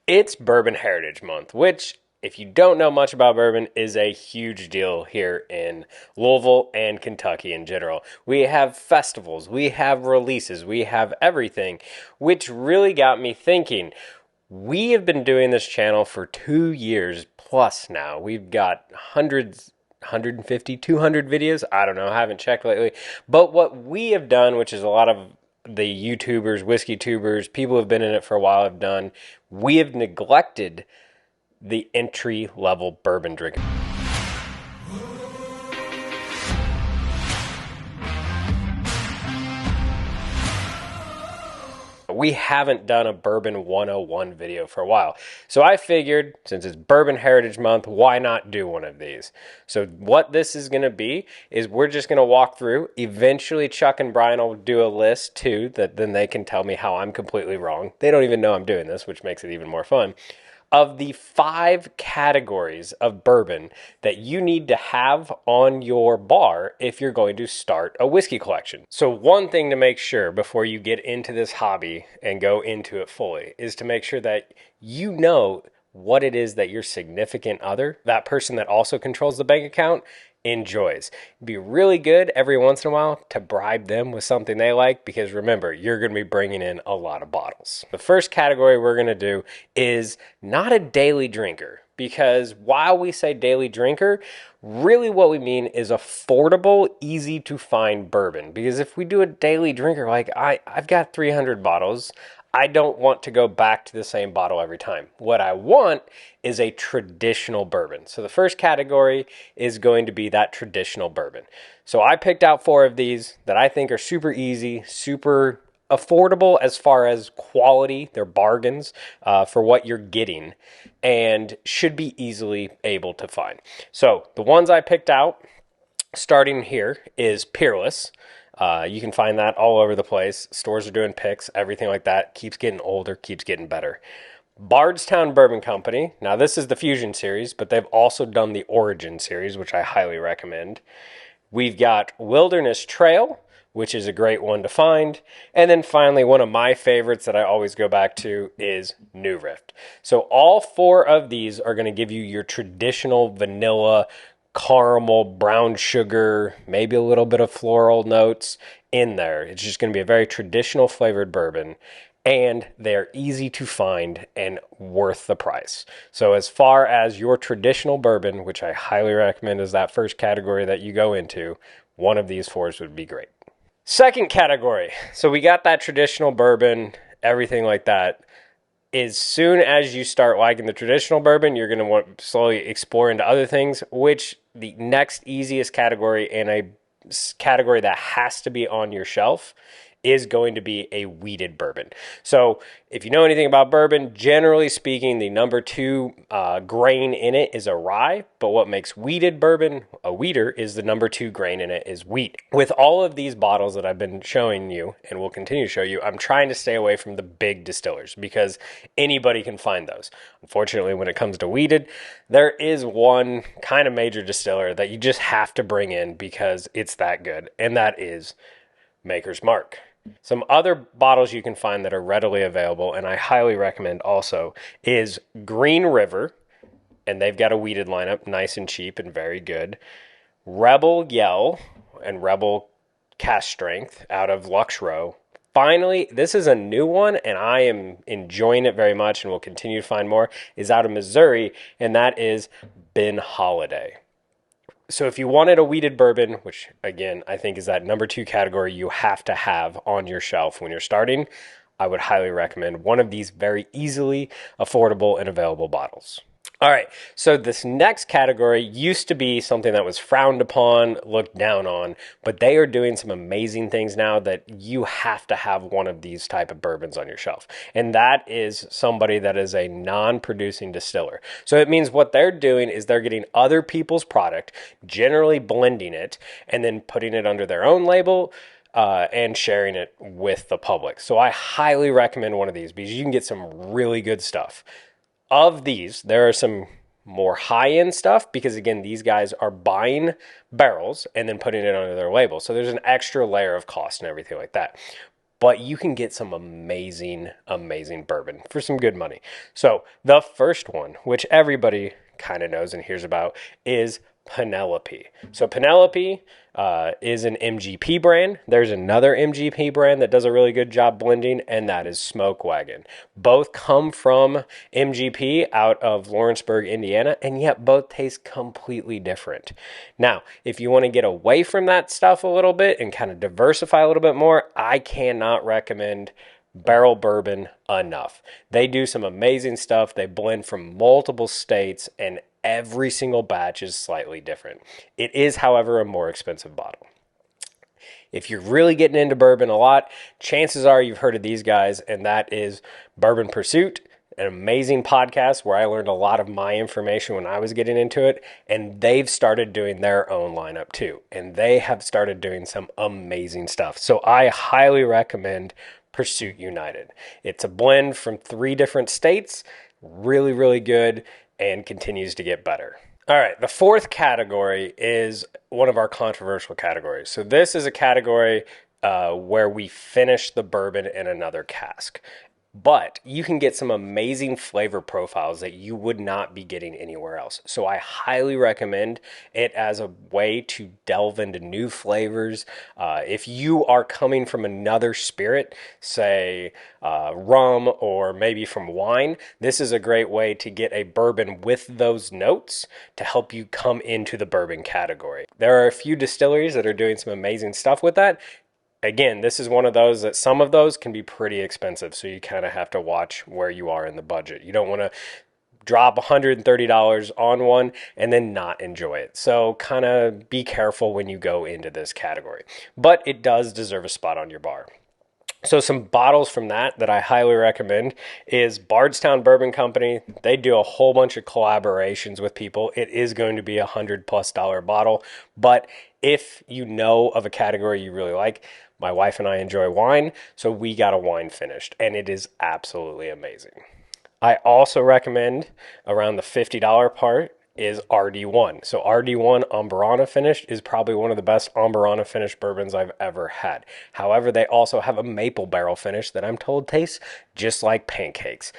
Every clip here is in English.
It's Bourbon Heritage Month, which, if you don't know much about bourbon, is a huge deal here in Louisville and Kentucky in general. We have festivals, we have releases, we have everything, which really got me thinking. We have been doing this channel for 2 years plus now. We've got hundreds, 150, 200 videos. I don't know. I haven't checked lately. But what we have done, which is a lot of the YouTubers, whiskey tubers, people who have been in it for a while have done, we have neglected the entry level bourbon drinker. We haven't done a Bourbon 101 video for a while. So I figured, since it's Bourbon Heritage Month, why not do one of these? So what this is going to be is we're just going to walk through. Eventually, Chuck and Brian will do a list too, that then they can tell me how I'm completely wrong. They don't even know I'm doing this, which makes it even more fun. Of the 5 categories of bourbon that you need to have on your bar if you're going to start a whiskey collection. So one thing to make sure before you get into this hobby and go into it fully is to make sure that you know what it is that your significant other, that person that also controls the bank account, enjoys. It'd be really good every once in a while to bribe them with something they like, because remember, you're going to be bringing in a lot of bottles. The first category we're going to do is not a daily drinker, because while we say daily drinker, really what we mean is affordable, easy to find bourbon. Because if we do a daily drinker, like I've got 300 bottles, I don't want to go back to the same bottle every time. What I want is a traditional bourbon. So the first category is going to be that traditional bourbon. So I picked out 4 of these that I think are super easy, super affordable as far as quality. They're bargains for what you're getting and should be easily able to find. So the ones I picked out, starting here, is Peerless. You can find that all over the place. Stores are doing picks, everything like that. Keeps getting older, keeps getting better. Bardstown Bourbon Company. Now, this is the Fusion series, but they've also done the Origin series, which I highly recommend. We've got Wilderness Trail, which is a great one to find. And then finally, one of my favorites that I always go back to is New Rift. So all 4 of these are going to give you your traditional vanilla, caramel, brown sugar, maybe a little bit of floral notes in there. It's just going to be a very traditional flavored bourbon, and they're easy to find and worth the price. So as far as your traditional bourbon, which I highly recommend is that first category that you go into, one of these 4s would be great. Second category. So we got that traditional bourbon, everything like that. As soon as you start liking the traditional bourbon, you're going to want to slowly explore into other things, which the next easiest category, and a category that has to be on your shelf, is going to be a wheated bourbon. So if you know anything about bourbon, generally speaking, the number 2 grain in it is a rye, but what makes wheated bourbon a wheater is the number 2 grain in it is wheat. With all of these bottles that I've been showing you and will continue to show you, I'm trying to stay away from the big distillers because anybody can find those. Unfortunately, when it comes to wheated, there is one kind of major distiller that you just have to bring in because it's that good, and that is Maker's Mark. Some other bottles you can find that are readily available, and I highly recommend also, is Green River, and they've got a wheated lineup, nice and cheap and very good. Rebel Yell and Rebel Cask Strength out of Lux Row. Finally, this is a new one, and I am enjoying it very much and will continue to find more, is out of Missouri, and that is Ben Holiday. So if you wanted a wheated bourbon, which again, I think is that number 2 category you have to have on your shelf when you're starting, I would highly recommend one of these very easily affordable and available bottles. All right, so this next category used to be something that was frowned upon, looked down on, but they are doing some amazing things now that you have to have one of these type of bourbons on your shelf. And that is somebody that is a non-producing distiller. So it means what they're doing is they're getting other people's product, generally blending it, and then putting it under their own label, and sharing it with the public. So I highly recommend one of these because you can get some really good stuff. Of these, there are some more high-end stuff because, again, these guys are buying barrels and then putting it under their label. So there's an extra layer of cost and everything like that. but you can get some amazing, amazing bourbon for some good money. So the first one, which everybody kind of knows and hears about, is Penelope. So Penelope is an MGP brand. There's another MGP brand that does a really good job blending, and that is Smoke Wagon. Both come from MGP out of Lawrenceburg, Indiana, and yet both taste completely different. Now, if you want to get away from that stuff a little bit and kind of diversify a little bit more, I cannot recommend Barrel Bourbon enough. They do some amazing stuff. They blend from multiple states, and every single batch is slightly different. It is, however, a more expensive bottle. If you're really getting into bourbon a lot, chances are you've heard of these guys, and that is Bourbon Pursuit, an amazing podcast where I learned a lot of my information when I was getting into it, and they've started doing their own lineup too, and they have started doing some amazing stuff. So I highly recommend Pursuit United. It's a blend from 3 different states, really, really good, and continues to get better. All right, the fourth category is one of our controversial categories. So this is a category where we finish the bourbon in another cask. But you can get some amazing flavor profiles that you would not be getting anywhere else. So I highly recommend it as a way to delve into new flavors. If you are coming from another spirit, say rum or maybe from wine, this is a great way to get a bourbon with those notes to help you come into the bourbon category. There are a few distilleries that are doing some amazing stuff with that. Again, this is one of those that some of those can be pretty expensive, so you kind of have to watch where you are in the budget. You don't want to drop $130 on one and then not enjoy it. So kind of be careful when you go into this category. But it does deserve a spot on your bar. So some bottles from that I highly recommend is Bardstown Bourbon Company. They do a whole bunch of collaborations with people. It is going to be $100+ bottle, but if you know of a category you really like, my wife and I enjoy wine, so we got a wine finished, and it is absolutely amazing. I also recommend around the $50 part is RD1. So RD1 Amburana finished is probably one of the best Amburana finished bourbons I've ever had. However, they also have a maple barrel finish that I'm told tastes just like pancakes.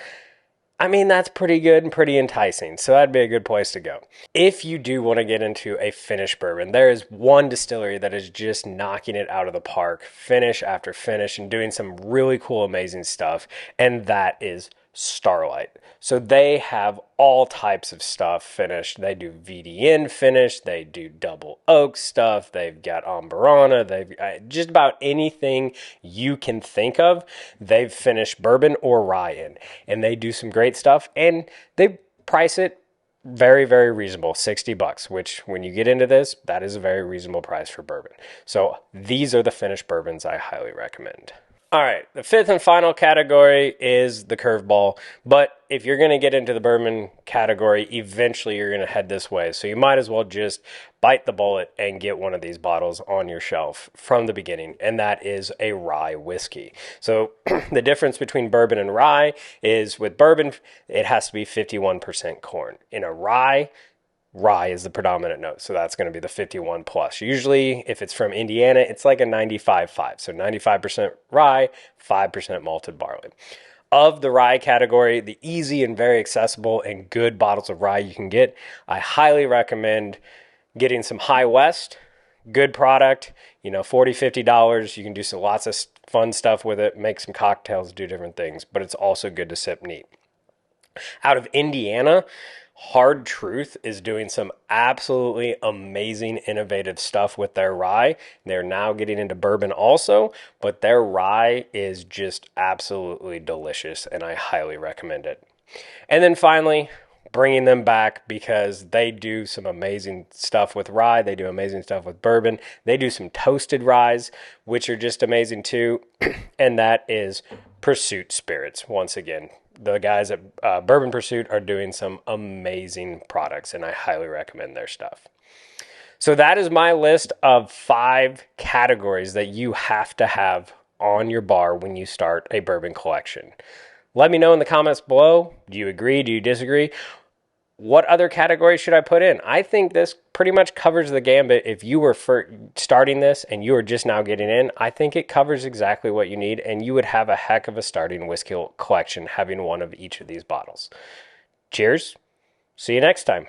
I mean, that's pretty good and pretty enticing, so that'd be a good place to go. If you do want to get into a finished bourbon, there is one distillery that is just knocking it out of the park, finish after finish, and doing some really cool, amazing stuff, and that is Starlight. So they have all types of stuff finished. They do VDN finish, they do double oak stuff, they've got Amburana, they've just about anything you can think of, they've finished bourbon or rye in. And they do some great stuff, and they price it very, very reasonable, $60, which when you get into this, that is a very reasonable price for bourbon. So these are the finished bourbons I highly recommend. All right, the fifth and final category is the curveball, but if you're going to get into the bourbon category, eventually you're going to head this way, so you might as well just bite the bullet and get one of these bottles on your shelf from the beginning, and that is a rye whiskey. So the difference between bourbon and rye is with bourbon, it has to be 51% corn. In a rye is the predominant note, so that's going to be the 51 plus. Usually, if it's from Indiana, it's like a 95.5, so 95% rye, 5% malted barley. Of the rye category, the easy and very accessible and good bottles of rye you can get, I highly recommend getting some High West. Good product, $40, $50. You can do some lots of fun stuff with it, make some cocktails, do different things, but it's also good to sip neat. Out of Indiana, Hard Truth is doing some absolutely amazing, innovative stuff with their rye. They're now getting into bourbon also, but their rye is just absolutely delicious, and I highly recommend it. And then finally, bringing them back because they do some amazing stuff with rye. They do amazing stuff with bourbon. They do some toasted ryes, which are just amazing too, and that is Pursuit Spirits. Once again, the guys at Bourbon Pursuit are doing some amazing products, and I highly recommend their stuff. So that is my list of 5 categories that you have to have on your bar when you start a bourbon collection. Let me know in the comments below. Do you agree? Do you disagree? What other category should I put in? I think this pretty much covers the gambit. If you were starting this and you are just now getting in, I think it covers exactly what you need, and you would have a heck of a starting whiskey collection having one of each of these bottles. Cheers. See you next time.